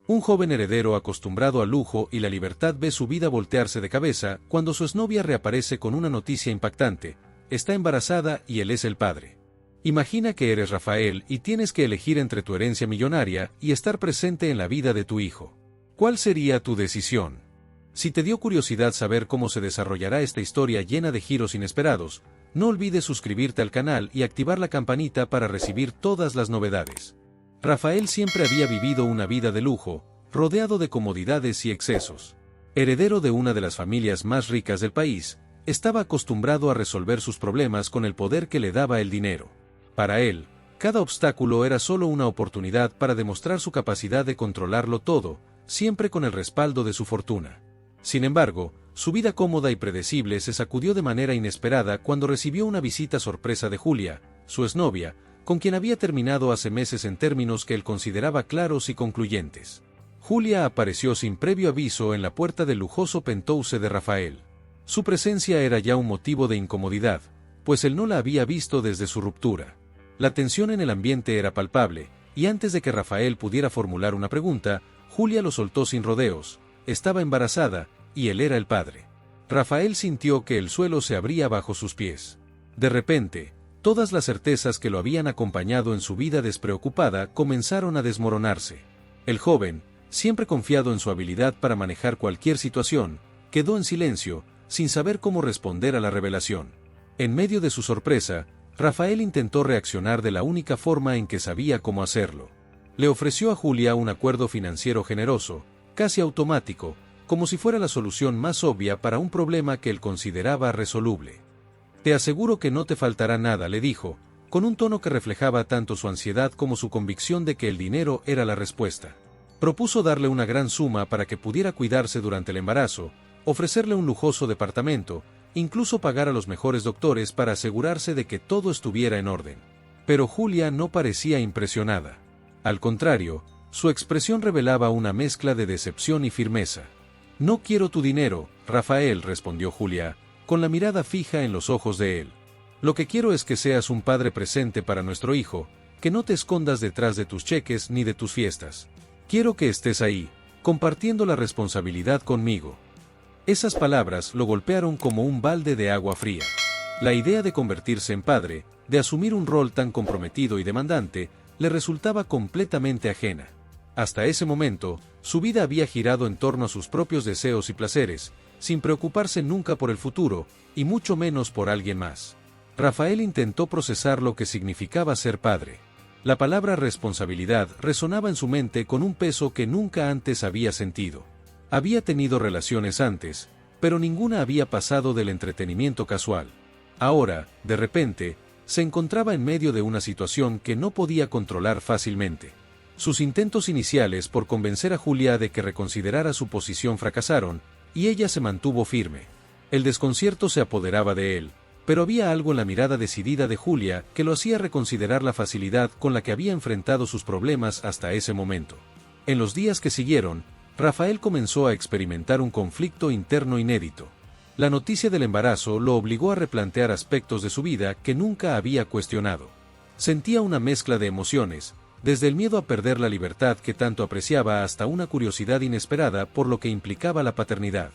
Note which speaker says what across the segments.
Speaker 1: Un joven heredero acostumbrado al lujo y la libertad ve su vida voltearse de cabeza cuando su exnovia reaparece con una noticia impactante: está embarazada y él es el padre. Imagina que eres Rafael y tienes que elegir entre tu herencia millonaria y estar presente en la vida de tu hijo. ¿Cuál sería tu decisión? Si te dio curiosidad saber cómo se desarrollará esta historia llena de giros inesperados, no olvides suscribirte al canal y activar la campanita para recibir todas las novedades. Rafael siempre había vivido una vida de lujo, rodeado de comodidades y excesos. Heredero de una de las familias más ricas del país, estaba acostumbrado a resolver sus problemas con el poder que le daba el dinero. Para él, cada obstáculo era solo una oportunidad para demostrar su capacidad de controlarlo todo, siempre con el respaldo de su fortuna. Sin embargo, su vida cómoda y predecible se sacudió de manera inesperada cuando recibió una visita sorpresa de Julia, su exnovia, con quien había terminado hace meses en términos que él consideraba claros y concluyentes. Julia apareció sin previo aviso en la puerta del lujoso penthouse de Rafael. Su presencia era ya un motivo de incomodidad, pues él no la había visto desde su ruptura. La tensión en el ambiente era palpable, y antes de que Rafael pudiera formular una pregunta, Julia lo soltó sin rodeos: estaba embarazada, y él era el padre. Rafael sintió que el suelo se abría bajo sus pies. De repente, todas las certezas que lo habían acompañado en su vida despreocupada comenzaron a desmoronarse. El joven, siempre confiado en su habilidad para manejar cualquier situación, quedó en silencio, sin saber cómo responder a la revelación. En medio de su sorpresa, Rafael intentó reaccionar de la única forma en que sabía cómo hacerlo. Le ofreció a Julia un acuerdo financiero generoso, casi automático, como si fuera la solución más obvia para un problema que él consideraba resoluble. «Te aseguro que no te faltará nada», le dijo, con un tono que reflejaba tanto su ansiedad como su convicción de que el dinero era la respuesta. Propuso darle una gran suma para que pudiera cuidarse durante el embarazo, ofrecerle un lujoso departamento, incluso pagar a los mejores doctores para asegurarse de que todo estuviera en orden. Pero Julia no parecía impresionada. Al contrario, su expresión revelaba una mezcla de decepción y firmeza. «No quiero tu dinero, Rafael», respondió Julia, con la mirada fija en los ojos de él. «Lo que quiero es que seas un padre presente para nuestro hijo, que no te escondas detrás de tus cheques ni de tus fiestas. Quiero que estés ahí, compartiendo la responsabilidad conmigo». Esas palabras lo golpearon como un balde de agua fría. La idea de convertirse en padre, de asumir un rol tan comprometido y demandante, le resultaba completamente ajena. Hasta ese momento, su vida había girado en torno a sus propios deseos y placeres, sin preocuparse nunca por el futuro, y mucho menos por alguien más. Rafael intentó procesar lo que significaba ser padre. La palabra responsabilidad resonaba en su mente con un peso que nunca antes había sentido. Había tenido relaciones antes, pero ninguna había pasado del entretenimiento casual. Ahora, de repente, se encontraba en medio de una situación que no podía controlar fácilmente. Sus intentos iniciales por convencer a Julia de que reconsiderara su posición fracasaron, y ella se mantuvo firme. El desconcierto se apoderaba de él, pero había algo en la mirada decidida de Julia que lo hacía reconsiderar la facilidad con la que había enfrentado sus problemas hasta ese momento. En los días que siguieron, Rafael comenzó a experimentar un conflicto interno inédito. La noticia del embarazo lo obligó a replantear aspectos de su vida que nunca había cuestionado. Sentía una mezcla de emociones, desde el miedo a perder la libertad que tanto apreciaba hasta una curiosidad inesperada por lo que implicaba la paternidad.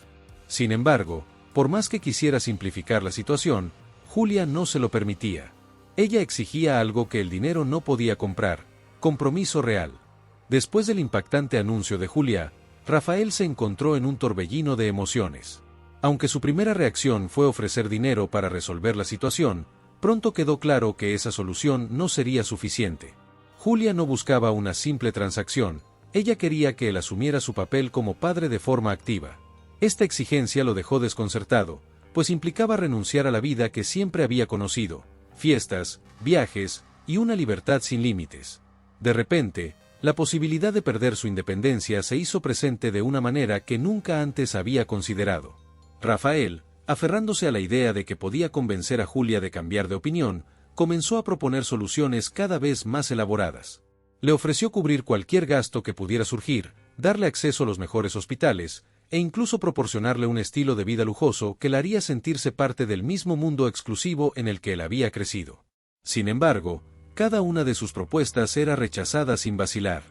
Speaker 1: Sin embargo, por más que quisiera simplificar la situación, Julia no se lo permitía. Ella exigía algo que el dinero no podía comprar: compromiso real. Después del impactante anuncio de Julia, Rafael se encontró en un torbellino de emociones. Aunque su primera reacción fue ofrecer dinero para resolver la situación, pronto quedó claro que esa solución no sería suficiente. Julia no buscaba una simple transacción, ella quería que él asumiera su papel como padre de forma activa. Esta exigencia lo dejó desconcertado, pues implicaba renunciar a la vida que siempre había conocido: fiestas, viajes y una libertad sin límites. De repente, la posibilidad de perder su independencia se hizo presente de una manera que nunca antes había considerado. Rafael, aferrándose a la idea de que podía convencer a Julia de cambiar de opinión, comenzó a proponer soluciones cada vez más elaboradas. Le ofreció cubrir cualquier gasto que pudiera surgir, darle acceso a los mejores hospitales, e incluso proporcionarle un estilo de vida lujoso que la haría sentirse parte del mismo mundo exclusivo en el que él había crecido. Sin embargo, cada una de sus propuestas era rechazada sin vacilar.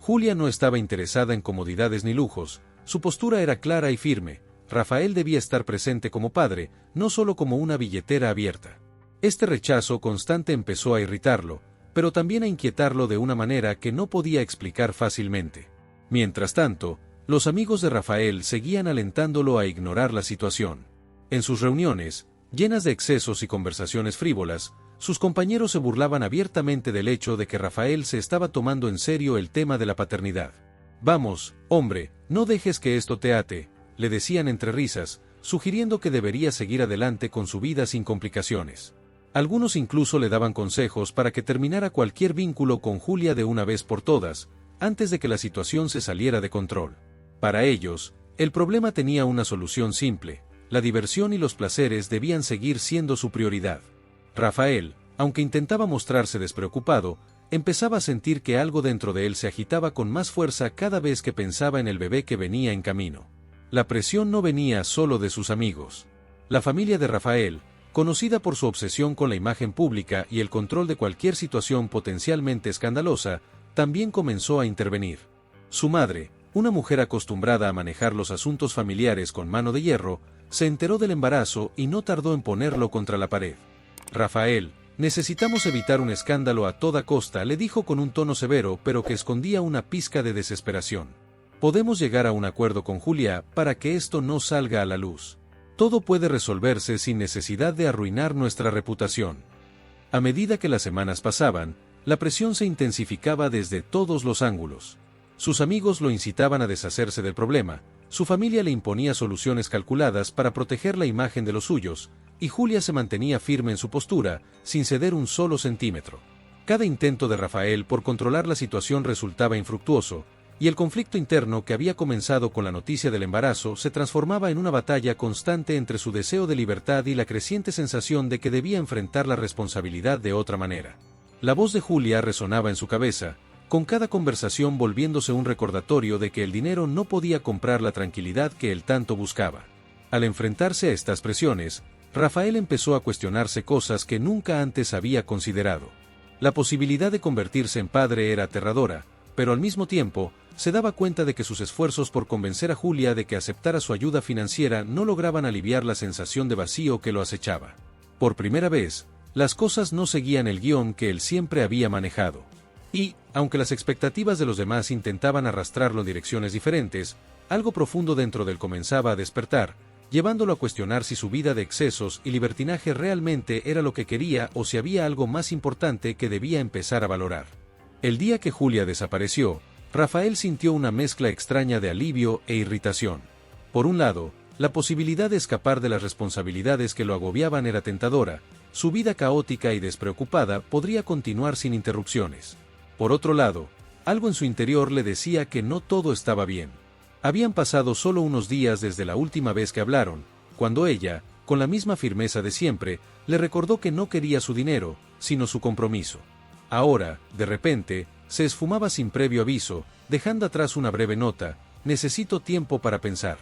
Speaker 1: Julia no estaba interesada en comodidades ni lujos, su postura era clara y firme. Rafael debía estar presente como padre, no solo como una billetera abierta. Este rechazo constante empezó a irritarlo, pero también a inquietarlo de una manera que no podía explicar fácilmente. Mientras tanto, los amigos de Rafael seguían alentándolo a ignorar la situación. En sus reuniones, llenas de excesos y conversaciones frívolas, sus compañeros se burlaban abiertamente del hecho de que Rafael se estaba tomando en serio el tema de la paternidad. «Vamos, hombre, no dejes que esto te ate», le decían entre risas, sugiriendo que debería seguir adelante con su vida sin complicaciones. Algunos incluso le daban consejos para que terminara cualquier vínculo con Julia de una vez por todas, antes de que la situación se saliera de control. Para ellos, el problema tenía una solución simple: la diversión y los placeres debían seguir siendo su prioridad. Rafael, aunque intentaba mostrarse despreocupado, empezaba a sentir que algo dentro de él se agitaba con más fuerza cada vez que pensaba en el bebé que venía en camino. La presión no venía solo de sus amigos. La familia de Rafael, conocida por su obsesión con la imagen pública y el control de cualquier situación potencialmente escandalosa, también comenzó a intervenir. Su madre, una mujer acostumbrada a manejar los asuntos familiares con mano de hierro, se enteró del embarazo y no tardó en ponerlo contra la pared. «Rafael, necesitamos evitar un escándalo a toda costa», le dijo con un tono severo pero que escondía una pizca de desesperación. «Podemos llegar a un acuerdo con Julia para que esto no salga a la luz. Todo puede resolverse sin necesidad de arruinar nuestra reputación». A medida que las semanas pasaban, la presión se intensificaba desde todos los ángulos. Sus amigos lo incitaban a deshacerse del problema, su familia le imponía soluciones calculadas para proteger la imagen de los suyos, y Julia se mantenía firme en su postura, sin ceder un solo centímetro. Cada intento de Rafael por controlar la situación resultaba infructuoso, y el conflicto interno que había comenzado con la noticia del embarazo se transformaba en una batalla constante entre su deseo de libertad y la creciente sensación de que debía enfrentar la responsabilidad de otra manera. La voz de Julia resonaba en su cabeza, con cada conversación volviéndose un recordatorio de que el dinero no podía comprar la tranquilidad que él tanto buscaba. Al enfrentarse a estas presiones, Rafael empezó a cuestionarse cosas que nunca antes había considerado. La posibilidad de convertirse en padre era aterradora, pero al mismo tiempo, se daba cuenta de que sus esfuerzos por convencer a Julia de que aceptara su ayuda financiera no lograban aliviar la sensación de vacío que lo acechaba. Por primera vez, las cosas no seguían el guión que él siempre había manejado. Y, aunque las expectativas de los demás intentaban arrastrarlo en direcciones diferentes, algo profundo dentro de él comenzaba a despertar, llevándolo a cuestionar si su vida de excesos y libertinaje realmente era lo que quería o si había algo más importante que debía empezar a valorar. El día que Julia desapareció, Rafael sintió una mezcla extraña de alivio e irritación. Por un lado, la posibilidad de escapar de las responsabilidades que lo agobiaban era tentadora, su vida caótica y despreocupada podría continuar sin interrupciones. Por otro lado, algo en su interior le decía que no todo estaba bien. Habían pasado solo unos días desde la última vez que hablaron, cuando ella, con la misma firmeza de siempre, le recordó que no quería su dinero, sino su compromiso. Ahora, de repente, se esfumaba sin previo aviso, dejando atrás una breve nota: «Necesito tiempo para pensar».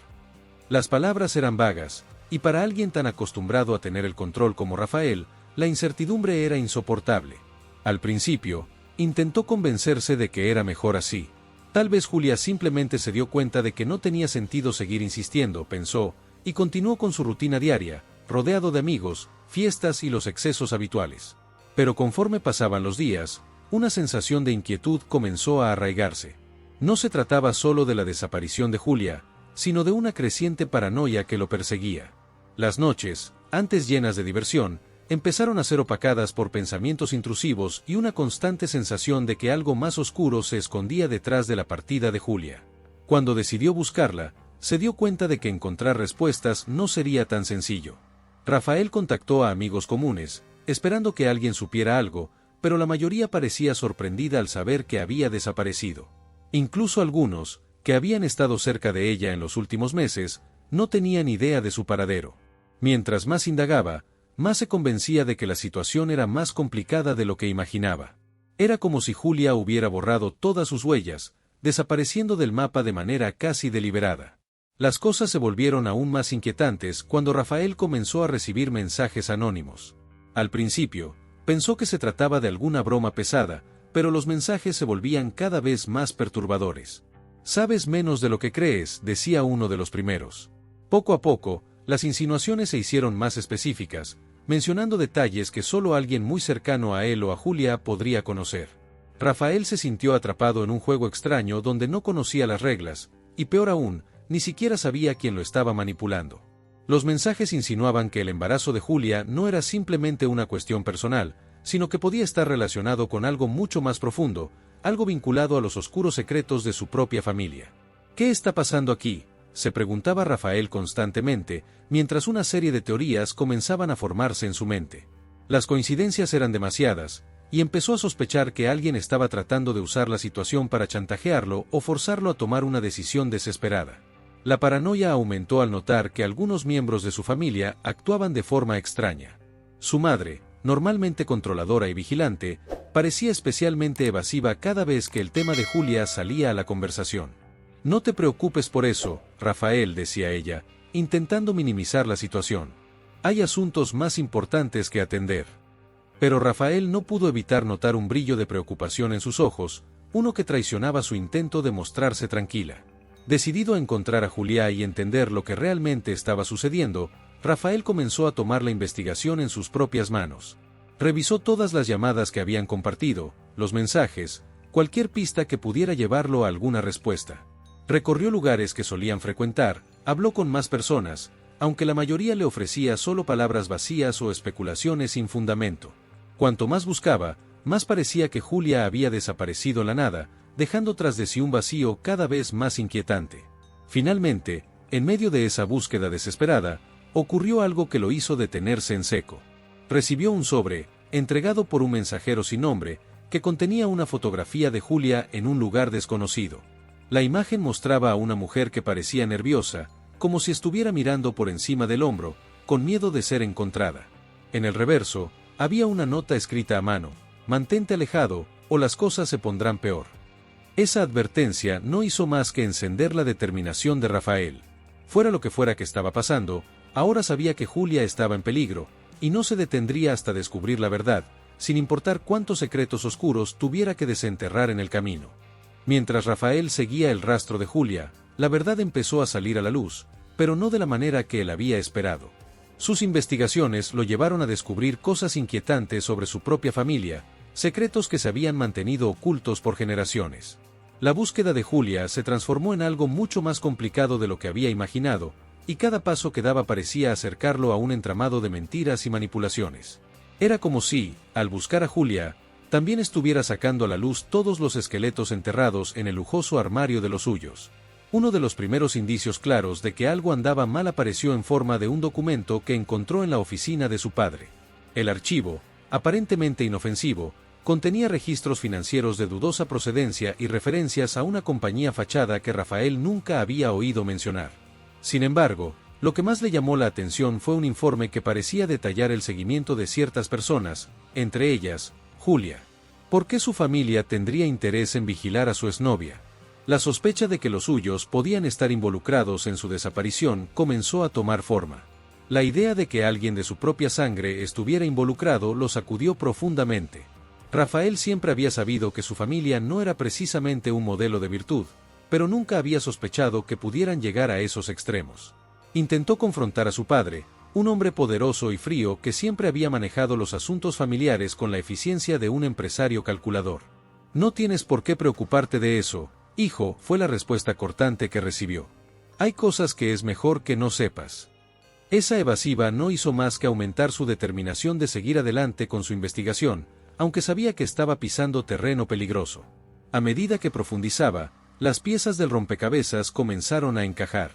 Speaker 1: Las palabras eran vagas, y para alguien tan acostumbrado a tener el control como Rafael, la incertidumbre era insoportable. Al principio, intentó convencerse de que era mejor así. Tal vez Julia simplemente se dio cuenta de que no tenía sentido seguir insistiendo, pensó, y continuó con su rutina diaria, rodeado de amigos, fiestas y los excesos habituales. Pero conforme pasaban los días, una sensación de inquietud comenzó a arraigarse. No se trataba solo de la desaparición de Julia, sino de una creciente paranoia que lo perseguía. Las noches, antes llenas de diversión, empezaron a ser opacadas por pensamientos intrusivos y una constante sensación de que algo más oscuro se escondía detrás de la partida de Julia. Cuando decidió buscarla, se dio cuenta de que encontrar respuestas no sería tan sencillo. Rafael contactó a amigos comunes, esperando que alguien supiera algo, pero la mayoría parecía sorprendida al saber que había desaparecido. Incluso algunos, que habían estado cerca de ella en los últimos meses, no tenían idea de su paradero. Mientras más indagaba, más se convencía de que la situación era más complicada de lo que imaginaba. Era como si Julia hubiera borrado todas sus huellas, desapareciendo del mapa de manera casi deliberada. Las cosas se volvieron aún más inquietantes cuando Rafael comenzó a recibir mensajes anónimos. Al principio, pensó que se trataba de alguna broma pesada, pero los mensajes se volvían cada vez más perturbadores. «Sabes menos de lo que crees», decía uno de los primeros. Poco a poco, las insinuaciones se hicieron más específicas, mencionando detalles que solo alguien muy cercano a él o a Julia podría conocer. Rafael se sintió atrapado en un juego extraño donde no conocía las reglas, y peor aún, ni siquiera sabía quién lo estaba manipulando. Los mensajes insinuaban que el embarazo de Julia no era simplemente una cuestión personal, sino que podía estar relacionado con algo mucho más profundo, algo vinculado a los oscuros secretos de su propia familia. «¿Qué está pasando aquí?», se preguntaba Rafael constantemente, mientras una serie de teorías comenzaban a formarse en su mente. Las coincidencias eran demasiadas, y empezó a sospechar que alguien estaba tratando de usar la situación para chantajearlo o forzarlo a tomar una decisión desesperada. La paranoia aumentó al notar que algunos miembros de su familia actuaban de forma extraña. Su madre, normalmente controladora y vigilante, parecía especialmente evasiva cada vez que el tema de Julia salía a la conversación. «No te preocupes por eso, Rafael», decía ella, intentando minimizar la situación. «Hay asuntos más importantes que atender». Pero Rafael no pudo evitar notar un brillo de preocupación en sus ojos, uno que traicionaba su intento de mostrarse tranquila. Decidido a encontrar a Julia y entender lo que realmente estaba sucediendo, Rafael comenzó a tomar la investigación en sus propias manos. Revisó todas las llamadas que habían compartido, los mensajes, cualquier pista que pudiera llevarlo a alguna respuesta. Recorrió lugares que solían frecuentar, habló con más personas, aunque la mayoría le ofrecía solo palabras vacías o especulaciones sin fundamento. Cuanto más buscaba, más parecía que Julia había desaparecido en la nada, dejando tras de sí un vacío cada vez más inquietante. Finalmente, en medio de esa búsqueda desesperada, ocurrió algo que lo hizo detenerse en seco. Recibió un sobre, entregado por un mensajero sin nombre, que contenía una fotografía de Julia en un lugar desconocido. La imagen mostraba a una mujer que parecía nerviosa, como si estuviera mirando por encima del hombro, con miedo de ser encontrada. En el reverso, había una nota escrita a mano: «Mantente alejado, o las cosas se pondrán peor». Esa advertencia no hizo más que encender la determinación de Rafael. Fuera lo que fuera que estaba pasando, ahora sabía que Julia estaba en peligro, y no se detendría hasta descubrir la verdad, sin importar cuántos secretos oscuros tuviera que desenterrar en el camino. Mientras Rafael seguía el rastro de Julia, la verdad empezó a salir a la luz, pero no de la manera que él había esperado. Sus investigaciones lo llevaron a descubrir cosas inquietantes sobre su propia familia, secretos que se habían mantenido ocultos por generaciones. La búsqueda de Julia se transformó en algo mucho más complicado de lo que había imaginado, y cada paso que daba parecía acercarlo a un entramado de mentiras y manipulaciones. Era como si, al buscar a Julia, también estuviera sacando a la luz todos los esqueletos enterrados en el lujoso armario de los suyos. Uno de los primeros indicios claros de que algo andaba mal apareció en forma de un documento que encontró en la oficina de su padre. El archivo, aparentemente inofensivo, contenía registros financieros de dudosa procedencia y referencias a una compañía fachada que Rafael nunca había oído mencionar. Sin embargo, lo que más le llamó la atención fue un informe que parecía detallar el seguimiento de ciertas personas, entre ellas, Julia. ¿Por qué su familia tendría interés en vigilar a su exnovia? La sospecha de que los suyos podían estar involucrados en su desaparición comenzó a tomar forma. La idea de que alguien de su propia sangre estuviera involucrado lo sacudió profundamente. Rafael siempre había sabido que su familia no era precisamente un modelo de virtud, pero nunca había sospechado que pudieran llegar a esos extremos. Intentó confrontar a su padre, un hombre poderoso y frío que siempre había manejado los asuntos familiares con la eficiencia de un empresario calculador. «No tienes por qué preocuparte de eso, hijo», fue la respuesta cortante que recibió. «Hay cosas que es mejor que no sepas». Esa evasiva no hizo más que aumentar su determinación de seguir adelante con su investigación, aunque sabía que estaba pisando terreno peligroso. A medida que profundizaba, las piezas del rompecabezas comenzaron a encajar.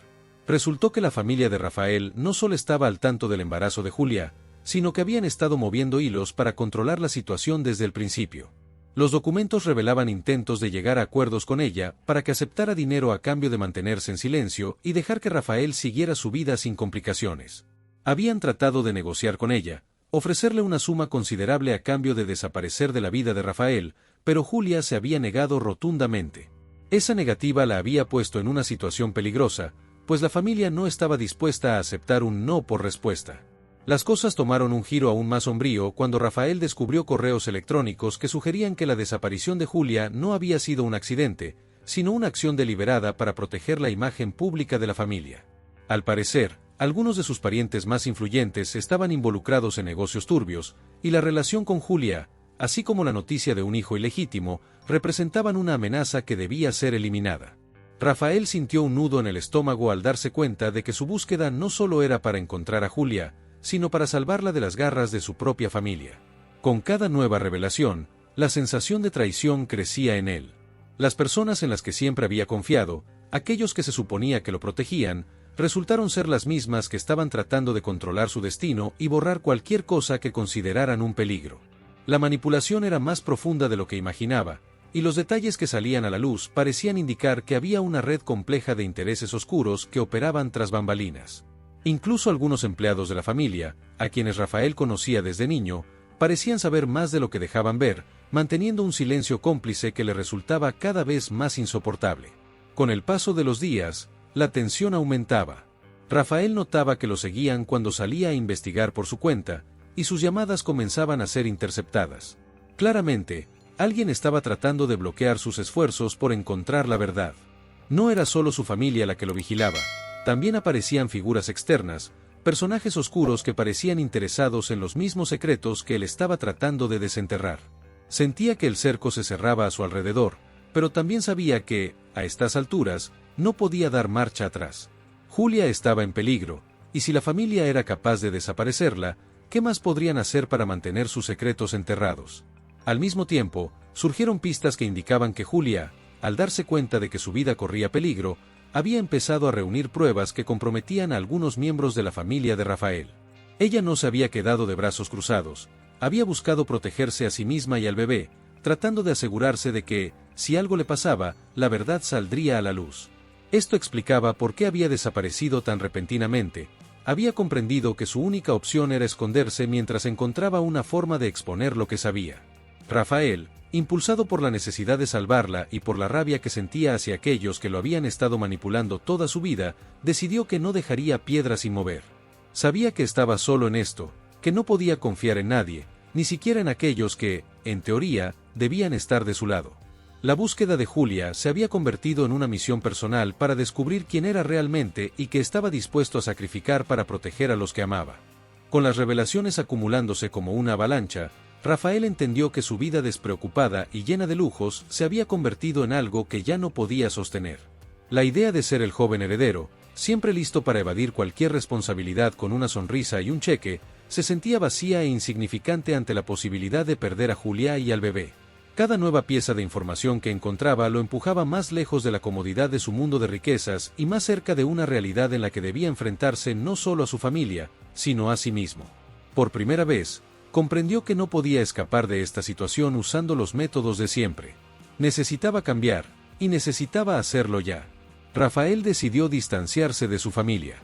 Speaker 1: Resultó que la familia de Rafael no solo estaba al tanto del embarazo de Julia, sino que habían estado moviendo hilos para controlar la situación desde el principio. Los documentos revelaban intentos de llegar a acuerdos con ella para que aceptara dinero a cambio de mantenerse en silencio y dejar que Rafael siguiera su vida sin complicaciones. Habían tratado de negociar con ella, ofrecerle una suma considerable a cambio de desaparecer de la vida de Rafael, pero Julia se había negado rotundamente. Esa negativa la había puesto en una situación peligrosa, pues la familia no estaba dispuesta a aceptar un no por respuesta. Las cosas tomaron un giro aún más sombrío cuando Rafael descubrió correos electrónicos que sugerían que la desaparición de Julia no había sido un accidente, sino una acción deliberada para proteger la imagen pública de la familia. Al parecer, algunos de sus parientes más influyentes estaban involucrados en negocios turbios, y la relación con Julia, así como la noticia de un hijo ilegítimo, representaban una amenaza que debía ser eliminada. Rafael sintió un nudo en el estómago al darse cuenta de que su búsqueda no solo era para encontrar a Julia, sino para salvarla de las garras de su propia familia. Con cada nueva revelación, la sensación de traición crecía en él. Las personas en las que siempre había confiado, aquellos que se suponía que lo protegían, resultaron ser las mismas que estaban tratando de controlar su destino y borrar cualquier cosa que consideraran un peligro. La manipulación era más profunda de lo que imaginaba, y los detalles que salían a la luz parecían indicar que había una red compleja de intereses oscuros que operaban tras bambalinas. Incluso algunos empleados de la familia, a quienes Rafael conocía desde niño, parecían saber más de lo que dejaban ver, manteniendo un silencio cómplice que le resultaba cada vez más insoportable. Con el paso de los días, la tensión aumentaba. Rafael notaba que lo seguían cuando salía a investigar por su cuenta, y sus llamadas comenzaban a ser interceptadas. Claramente, alguien estaba tratando de bloquear sus esfuerzos por encontrar la verdad. No era solo su familia la que lo vigilaba. También aparecían figuras externas, personajes oscuros que parecían interesados en los mismos secretos que él estaba tratando de desenterrar. Sentía que el cerco se cerraba a su alrededor, pero también sabía que, a estas alturas, no podía dar marcha atrás. Julia estaba en peligro, y si la familia era capaz de desaparecerla, ¿qué más podrían hacer para mantener sus secretos enterrados? Al mismo tiempo, surgieron pistas que indicaban que Julia, al darse cuenta de que su vida corría peligro, había empezado a reunir pruebas que comprometían a algunos miembros de la familia de Rafael. Ella no se había quedado de brazos cruzados, había buscado protegerse a sí misma y al bebé, tratando de asegurarse de que, si algo le pasaba, la verdad saldría a la luz. Esto explicaba por qué había desaparecido tan repentinamente. Había comprendido que su única opción era esconderse mientras encontraba una forma de exponer lo que sabía. Rafael, impulsado por la necesidad de salvarla y por la rabia que sentía hacia aquellos que lo habían estado manipulando toda su vida, decidió que no dejaría piedra sin mover. Sabía que estaba solo en esto, que no podía confiar en nadie, ni siquiera en aquellos que, en teoría, debían estar de su lado. La búsqueda de Julia se había convertido en una misión personal para descubrir quién era realmente y que estaba dispuesto a sacrificar para proteger a los que amaba. Con las revelaciones acumulándose como una avalancha, Rafael entendió que su vida despreocupada y llena de lujos se había convertido en algo que ya no podía sostener. La idea de ser el joven heredero, siempre listo para evadir cualquier responsabilidad con una sonrisa y un cheque, se sentía vacía e insignificante ante la posibilidad de perder a Julia y al bebé. Cada nueva pieza de información que encontraba lo empujaba más lejos de la comodidad de su mundo de riquezas y más cerca de una realidad en la que debía enfrentarse no solo a su familia, sino a sí mismo. Por primera vez, comprendió que no podía escapar de esta situación usando los métodos de siempre. Necesitaba cambiar, y necesitaba hacerlo ya. Rafael decidió distanciarse de su familia.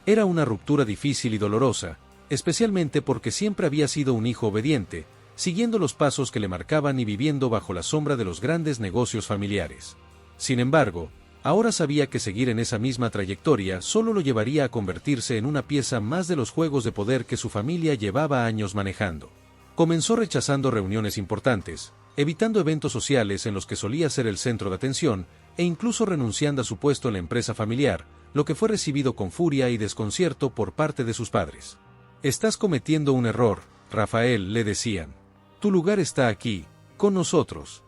Speaker 1: Era una ruptura difícil y dolorosa, especialmente porque siempre había sido un hijo obediente, siguiendo los pasos que le marcaban y viviendo bajo la sombra de los grandes negocios familiares. Sin embargo, ahora sabía que seguir en esa misma trayectoria solo lo llevaría a convertirse en una pieza más de los juegos de poder que su familia llevaba años manejando. Comenzó rechazando reuniones importantes, evitando eventos sociales en los que solía ser el centro de atención, e incluso renunciando a su puesto en la empresa familiar, lo que fue recibido con furia y desconcierto por parte de sus padres. «Estás cometiendo un error, Rafael», le decían. «Tu lugar está aquí, con nosotros».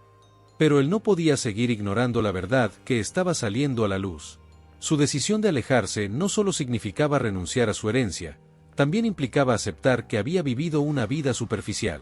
Speaker 1: Pero él no podía seguir ignorando la verdad que estaba saliendo a la luz. Su decisión de alejarse no solo significaba renunciar a su herencia, también implicaba aceptar que había vivido una vida superficial.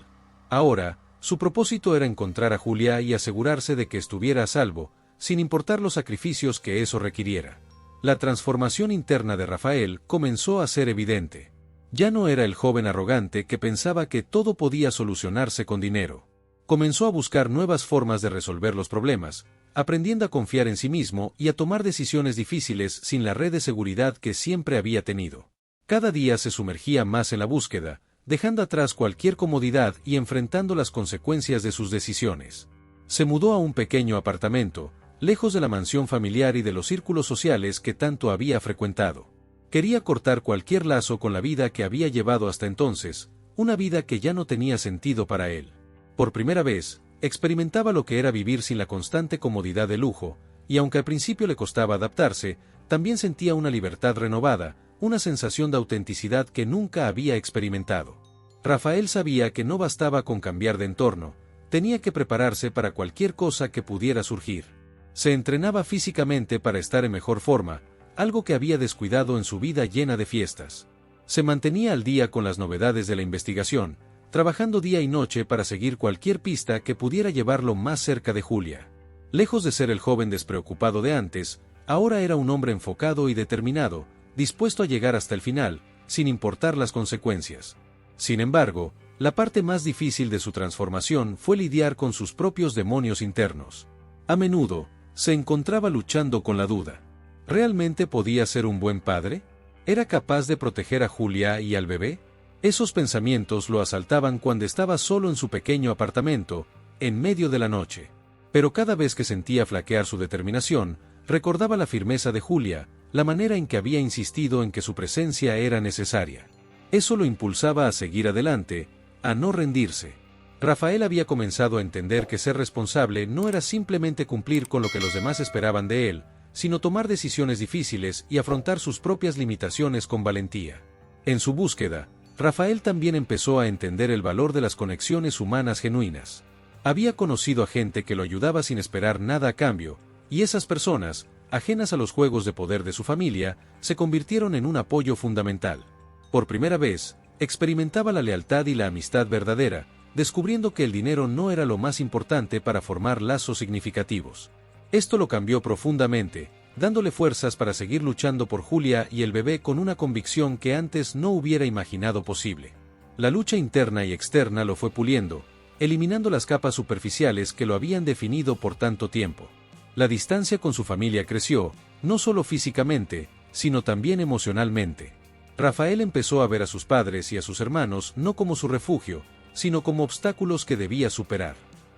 Speaker 1: Ahora, su propósito era encontrar a Julia y asegurarse de que estuviera a salvo, sin importar los sacrificios que eso requiriera. La transformación interna de Rafael comenzó a ser evidente. Ya no era el joven arrogante que pensaba que todo podía solucionarse con dinero. Comenzó a buscar nuevas formas de resolver los problemas, aprendiendo a confiar en sí mismo y a tomar decisiones difíciles sin la red de seguridad que siempre había tenido. Cada día se sumergía más en la búsqueda, dejando atrás cualquier comodidad y enfrentando las consecuencias de sus decisiones. Se mudó a un pequeño apartamento, lejos de la mansión familiar y de los círculos sociales que tanto había frecuentado. Quería cortar cualquier lazo con la vida que había llevado hasta entonces, una vida que ya no tenía sentido para él. Por primera vez, experimentaba lo que era vivir sin la constante comodidad de lujo, y aunque al principio le costaba adaptarse, también sentía una libertad renovada, una sensación de autenticidad que nunca había experimentado. Rafael sabía que no bastaba con cambiar de entorno, tenía que prepararse para cualquier cosa que pudiera surgir. Se entrenaba físicamente para estar en mejor forma, algo que había descuidado en su vida llena de fiestas. Se mantenía al día con las novedades de la investigación, trabajando día y noche para seguir cualquier pista que pudiera llevarlo más cerca de Julia. Lejos de ser el joven despreocupado de antes, ahora era un hombre enfocado y determinado, dispuesto a llegar hasta el final, sin importar las consecuencias. Sin embargo, la parte más difícil de su transformación fue lidiar con sus propios demonios internos. A menudo, se encontraba luchando con la duda. ¿Realmente podía ser un buen padre? ¿Era capaz de proteger a Julia y al bebé? Esos pensamientos lo asaltaban cuando estaba solo en su pequeño apartamento, en medio de la noche. Pero cada vez que sentía flaquear su determinación, recordaba la firmeza de Julia, la manera en que había insistido en que su presencia era necesaria. Eso lo impulsaba a seguir adelante, a no rendirse. Rafael había comenzado a entender que ser responsable no era simplemente cumplir con lo que los demás esperaban de él, sino tomar decisiones difíciles y afrontar sus propias limitaciones con valentía. En su búsqueda, Rafael también empezó a entender el valor de las conexiones humanas genuinas. Había conocido a gente que lo ayudaba sin esperar nada a cambio, y esas personas, ajenas a los juegos de poder de su familia, se convirtieron en un apoyo fundamental. Por primera vez, experimentaba la lealtad y la amistad verdadera, descubriendo que el dinero no era lo más importante para formar lazos significativos. Esto lo cambió profundamente, dándole fuerzas para seguir luchando por Julia y el bebé con una convicción que antes no hubiera imaginado posible. La lucha interna y externa lo fue puliendo, eliminando las capas superficiales que lo habían definido por tanto tiempo. La distancia con su familia creció, no solo físicamente, sino también emocionalmente. Rafael empezó a ver a sus padres y a sus hermanos no como su refugio, sino como obstáculos que debía superar.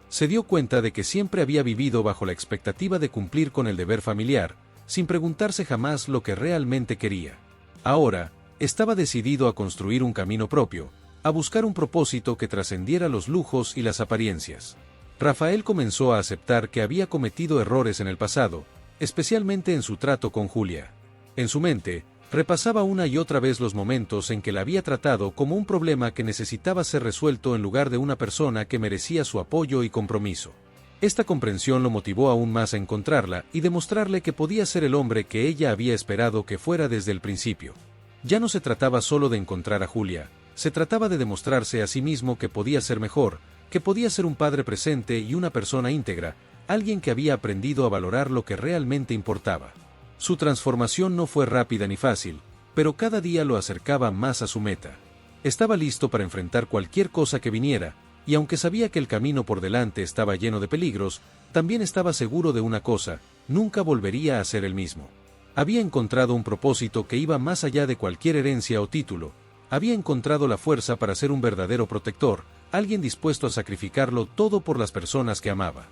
Speaker 1: Se dio cuenta de que siempre había vivido bajo la expectativa de cumplir con el deber familiar, sin preguntarse jamás lo que realmente quería. Ahora, estaba decidido a construir un camino propio, a buscar un propósito que trascendiera los lujos y las apariencias. Rafael comenzó a aceptar que había cometido errores en el pasado, especialmente en su trato con Julia. En su mente, repasaba una y otra vez los momentos en que la había tratado como un problema que necesitaba ser resuelto en lugar de una persona que merecía su apoyo y compromiso. Esta comprensión lo motivó aún más a encontrarla y demostrarle que podía ser el hombre que ella había esperado que fuera desde el principio. Ya no se trataba solo de encontrar a Julia, se trataba de demostrarse a sí mismo que podía ser mejor, que podía ser un padre presente y una persona íntegra, alguien que había aprendido a valorar lo que realmente importaba. Su transformación no fue rápida ni fácil, pero cada día lo acercaba más a su meta. Estaba listo para enfrentar cualquier cosa que viniera, y aunque sabía que el camino por delante estaba lleno de peligros, también estaba seguro de una cosa: nunca volvería a ser el mismo. Había encontrado un propósito que iba más allá de cualquier herencia o título, había encontrado la fuerza para ser un verdadero protector, alguien dispuesto a sacrificarlo todo por las personas que amaba.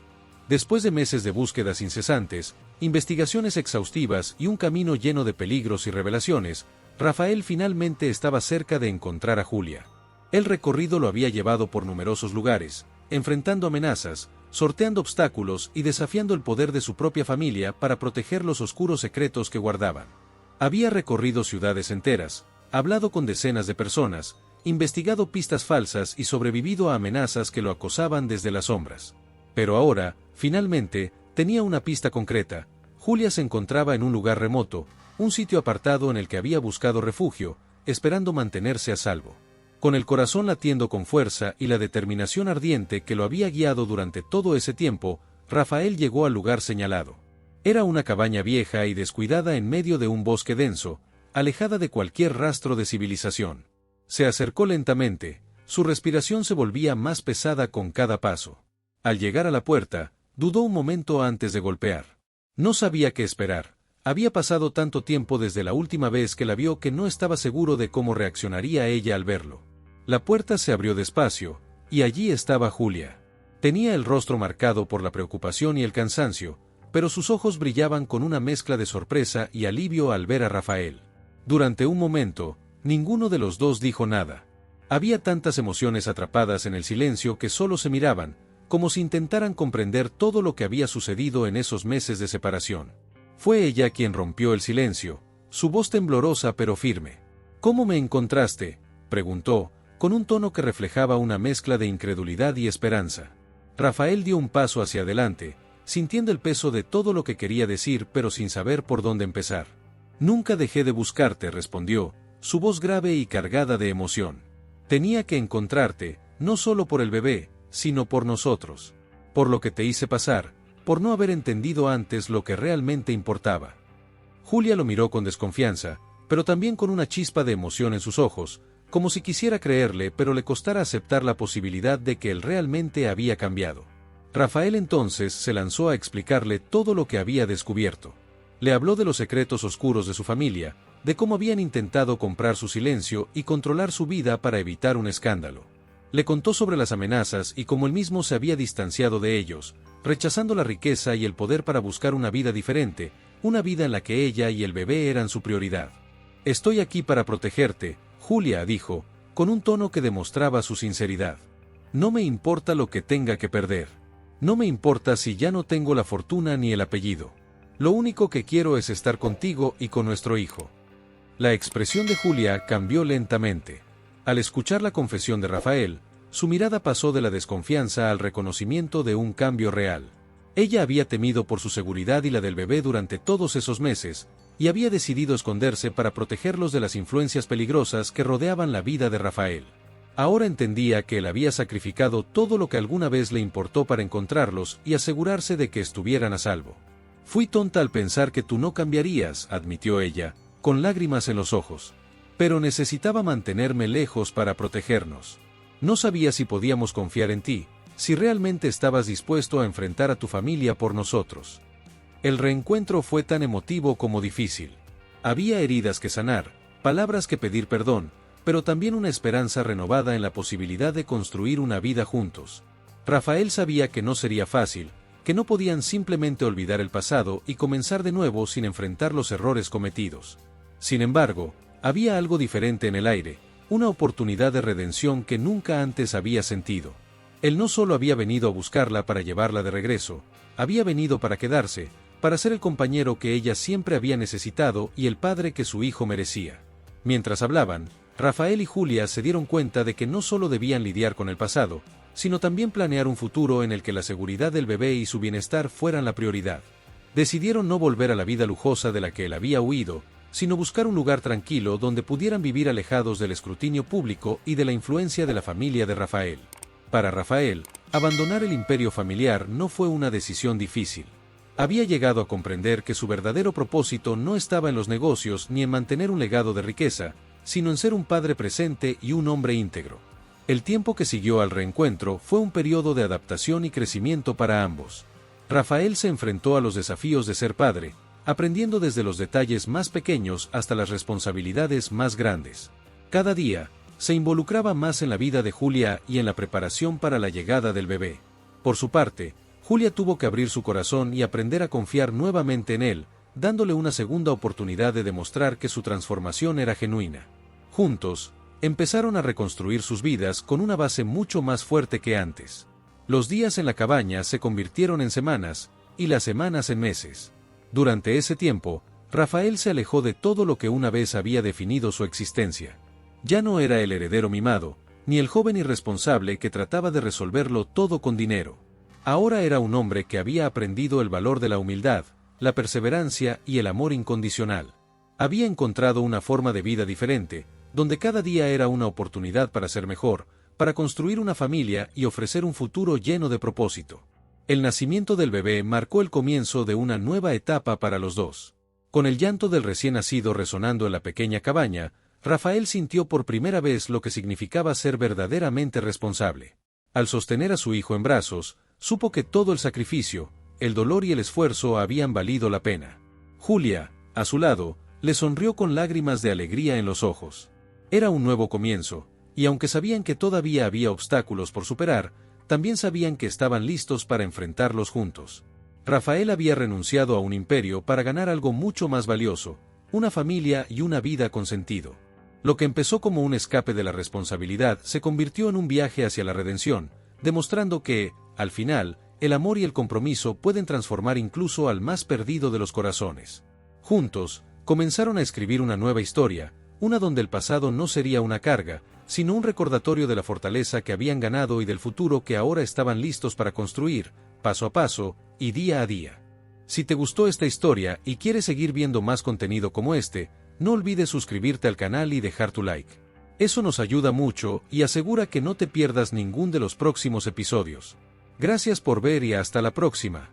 Speaker 1: Después de meses de búsquedas incesantes, investigaciones exhaustivas y un camino lleno de peligros y revelaciones, Rafael finalmente estaba cerca de encontrar a Julia. El recorrido lo había llevado por numerosos lugares, enfrentando amenazas, sorteando obstáculos y desafiando el poder de su propia familia para proteger los oscuros secretos que guardaban. Había recorrido ciudades enteras, hablado con decenas de personas, investigado pistas falsas y sobrevivido a amenazas que lo acosaban desde las sombras. Pero ahora, finalmente, tenía una pista concreta. Julia se encontraba en un lugar remoto, un sitio apartado en el que había buscado refugio, esperando mantenerse a salvo. Con el corazón latiendo con fuerza y la determinación ardiente que lo había guiado durante todo ese tiempo, Rafael llegó al lugar señalado. Era una cabaña vieja y descuidada en medio de un bosque denso, alejada de cualquier rastro de civilización. Se acercó lentamente, su respiración se volvía más pesada con cada paso. Al llegar a la puerta, dudó un momento antes de golpear. No sabía qué esperar. Había pasado tanto tiempo desde la última vez que la vio que no estaba seguro de cómo reaccionaría ella al verlo. La puerta se abrió despacio, y allí estaba Julia. Tenía el rostro marcado por la preocupación y el cansancio, pero sus ojos brillaban con una mezcla de sorpresa y alivio al ver a Rafael. Durante un momento, ninguno de los dos dijo nada. Había tantas emociones atrapadas en el silencio que solo se miraban, como si intentaran comprender todo lo que había sucedido en esos meses de separación. Fue ella quien rompió el silencio, su voz temblorosa pero firme. ¿Cómo me encontraste?, preguntó, con un tono que reflejaba una mezcla de incredulidad y esperanza. Rafael dio un paso hacia adelante, sintiendo el peso de todo lo que quería decir pero sin saber por dónde empezar. Nunca dejé de buscarte, respondió, su voz grave y cargada de emoción. Tenía que encontrarte, no solo por el bebé, sino por nosotros. Por lo que te hice pasar, por no haber entendido antes lo que realmente importaba. Julia lo miró con desconfianza, pero también con una chispa de emoción en sus ojos, como si quisiera creerle pero le costara aceptar la posibilidad de que él realmente había cambiado. Rafael entonces se lanzó a explicarle todo lo que había descubierto. Le habló de los secretos oscuros de su familia, de cómo habían intentado comprar su silencio y controlar su vida para evitar un escándalo. Le contó sobre las amenazas y cómo él mismo se había distanciado de ellos, rechazando la riqueza y el poder para buscar una vida diferente, una vida en la que ella y el bebé eran su prioridad. Estoy aquí para protegerte, Julia dijo, con un tono que demostraba su sinceridad. No me importa lo que tenga que perder. No me importa si ya no tengo la fortuna ni el apellido. Lo único que quiero es estar contigo y con nuestro hijo. La expresión de Julia cambió lentamente. Al escuchar la confesión de Rafael, su mirada pasó de la desconfianza al reconocimiento de un cambio real. Ella había temido por su seguridad y la del bebé durante todos esos meses, y había decidido esconderse para protegerlos de las influencias peligrosas que rodeaban la vida de Rafael. Ahora entendía que él había sacrificado todo lo que alguna vez le importó para encontrarlos y asegurarse de que estuvieran a salvo. Fui tonta al pensar que tú no cambiarías, admitió ella, con lágrimas en los ojos. Pero necesitaba mantenerme lejos para protegernos. No sabía si podíamos confiar en ti, si realmente estabas dispuesto a enfrentar a tu familia por nosotros. El reencuentro fue tan emotivo como difícil. Había heridas que sanar, palabras que pedir perdón, pero también una esperanza renovada en la posibilidad de construir una vida juntos. Rafael sabía que no sería fácil, que no podían simplemente olvidar el pasado y comenzar de nuevo sin enfrentar los errores cometidos. Sin embargo, había algo diferente en el aire, una oportunidad de redención que nunca antes había sentido. Él no solo había venido a buscarla para llevarla de regreso, había venido para quedarse, para ser el compañero que ella siempre había necesitado y el padre que su hijo merecía. Mientras hablaban, Rafael y Julia se dieron cuenta de que no solo debían lidiar con el pasado, sino también planear un futuro en el que la seguridad del bebé y su bienestar fueran la prioridad. Decidieron no volver a la vida lujosa de la que él había huido, sino buscar un lugar tranquilo donde pudieran vivir alejados del escrutinio público y de la influencia de la familia de Rafael. Para Rafael, abandonar el imperio familiar no fue una decisión difícil. Había llegado a comprender que su verdadero propósito no estaba en los negocios ni en mantener un legado de riqueza, sino en ser un padre presente y un hombre íntegro. El tiempo que siguió al reencuentro fue un periodo de adaptación y crecimiento para ambos. Rafael se enfrentó a los desafíos de ser padre, aprendiendo desde los detalles más pequeños hasta las responsabilidades más grandes. Cada día, se involucraba más en la vida de Julia y en la preparación para la llegada del bebé. Por su parte, Julia tuvo que abrir su corazón y aprender a confiar nuevamente en él, dándole una segunda oportunidad de demostrar que su transformación era genuina. Juntos, empezaron a reconstruir sus vidas con una base mucho más fuerte que antes. Los días en la cabaña se convirtieron en semanas, y las semanas en meses. Durante ese tiempo, Rafael se alejó de todo lo que una vez había definido su existencia. Ya no era el heredero mimado, ni el joven irresponsable que trataba de resolverlo todo con dinero. Ahora era un hombre que había aprendido el valor de la humildad, la perseverancia y el amor incondicional. Había encontrado una forma de vida diferente, donde cada día era una oportunidad para ser mejor, para construir una familia y ofrecer un futuro lleno de propósito. El nacimiento del bebé marcó el comienzo de una nueva etapa para los dos. Con el llanto del recién nacido resonando en la pequeña cabaña, Rafael sintió por primera vez lo que significaba ser verdaderamente responsable. Al sostener a su hijo en brazos, supo que todo el sacrificio, el dolor y el esfuerzo habían valido la pena. Julia, a su lado, le sonrió con lágrimas de alegría en los ojos. Era un nuevo comienzo, y aunque sabían que todavía había obstáculos por superar, también sabían que estaban listos para enfrentarlos juntos. Rafael había renunciado a un imperio para ganar algo mucho más valioso, una familia y una vida con sentido. Lo que empezó como un escape de la responsabilidad se convirtió en un viaje hacia la redención, demostrando que, al final, el amor y el compromiso pueden transformar incluso al más perdido de los corazones. Juntos, comenzaron a escribir una nueva historia, una donde el pasado no sería una carga, sino un recordatorio de la fortaleza que habían ganado y del futuro que ahora estaban listos para construir, paso a paso, y día a día. Si te gustó esta historia y quieres seguir viendo más contenido como este, no olvides suscribirte al canal y dejar tu like. Eso nos ayuda mucho y asegura que no te pierdas ningún de los próximos episodios. Gracias por ver y hasta la próxima.